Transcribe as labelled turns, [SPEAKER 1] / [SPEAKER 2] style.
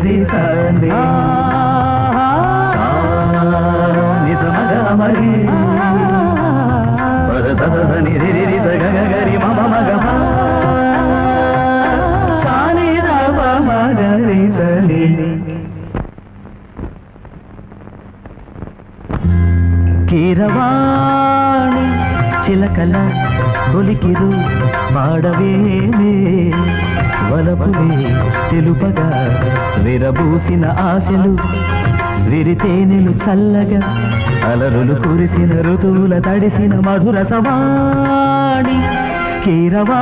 [SPEAKER 1] రి సని నిజమగ మరి పద సస సని రి రి స గ గ రి మ మ గ మ సాని ద ప మ గ రి సని కీరవాణి చిలకల కొలికిరు వాడవేమే వలపువే తెలుపగా విరబూసిన ఆశలు విరితేనెలు చల్లగా అలరులు కురిసిన ఋతువుల తడిసిన మధుర సవాణి కీరవా